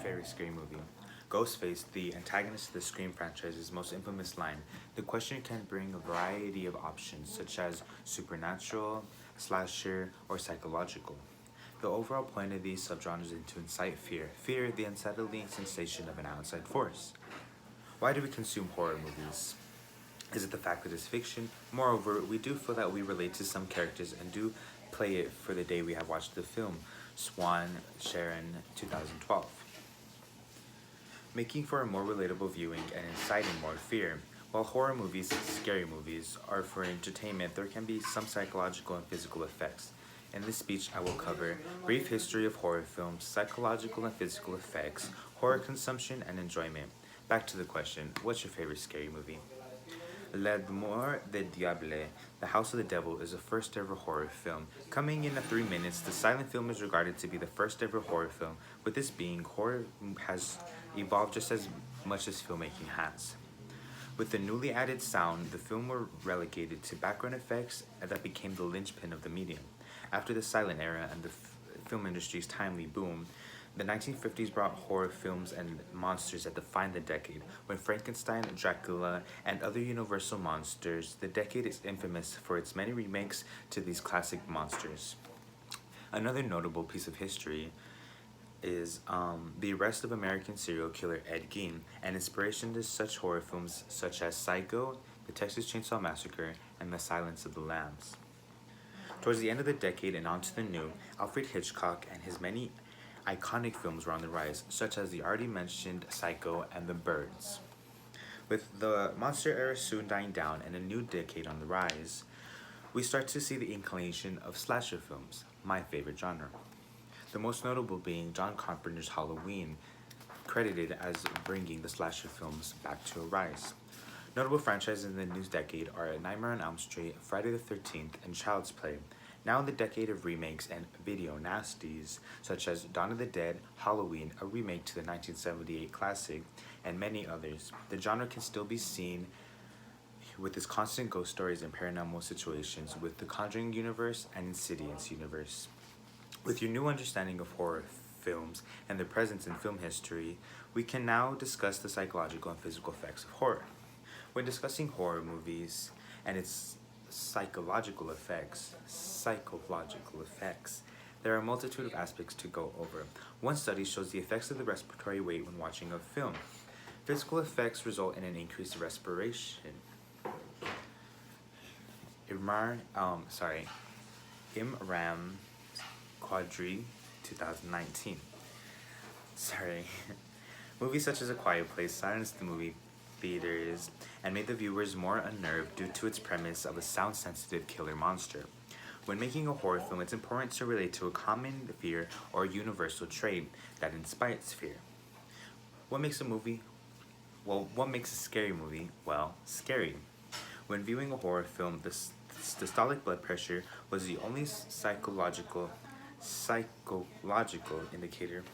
favorite scary movie? Ghostface, the antagonist of the Scream franchise's most infamous line. The question can bring a variety of options, such as supernatural, slasher, or psychological. The overall point of these subgenres is to incite fear. Fear, the unsettling sensation of an outside force. Why do we consume horror movies? Is it the fact that it's fiction? Moreover, we do feel that we relate to some characters and do play it for the day we have watched the film. Swan, Sharon, 2012. Making for a more relatable viewing and inciting more fear. While horror movies, scary movies, are for entertainment, there can be some psychological and physical effects. In this speech, I will cover brief history of horror films, psychological and physical effects, horror consumption, and enjoyment. Back to the question, what's your favorite scary movie? Le Demeure du Diable, The House of the Devil, is the first ever horror film. Coming in at 3 minutes, the silent film is regarded to be the first ever horror film. With this being, horror has evolved just as much as filmmaking has. With the newly added sound, the film were relegated to background effects that became the linchpin of the medium. After the silent era and the film industry's timely boom, the 1950s brought horror films and monsters that defined the decade. When Frankenstein, Dracula, and other universal monsters, the decade is infamous for its many remakes to these classic monsters. Another notable piece of history is the arrest of American serial killer Ed Gein, and inspiration to such horror films such as Psycho, The Texas Chainsaw Massacre, and The Silence of the Lambs. Towards the end of the decade and onto the new, Alfred Hitchcock and his many iconic films were on the rise, such as the already mentioned Psycho and The Birds. With the monster era soon dying down and a new decade on the rise, we start to see the inclination of slasher films, my favorite genre. The most notable being John Carpenter's Halloween, credited as bringing the slasher films back to a rise. Notable franchises in the new decade are Nightmare on Elm Street, Friday the 13th, and Child's Play. Now in the decade of remakes and video nasties, such as Dawn of the Dead, Halloween, a remake to the 1978 classic, and many others, the genre can still be seen with its constant ghost stories and paranormal situations with the Conjuring universe and Insidious universe. With your new understanding of horror films and their presence in film history, we can now discuss the psychological and physical effects of horror. When discussing horror movies and its psychological effects, there are a multitude of aspects to go over. One study shows the effects of the respiratory rate when watching a film. Physical effects result in an increased respiration. Imram Quadri, 2019. Movies such as A Quiet Place silenced the movie theaters and made the viewers more unnerved due to its premise of a sound-sensitive killer monster. When making a horror film, it's important to relate to a common fear or universal trait that inspires fear. What makes a scary movie? Well, scary. When viewing a horror film, the systolic blood pressure was the only psychological indicator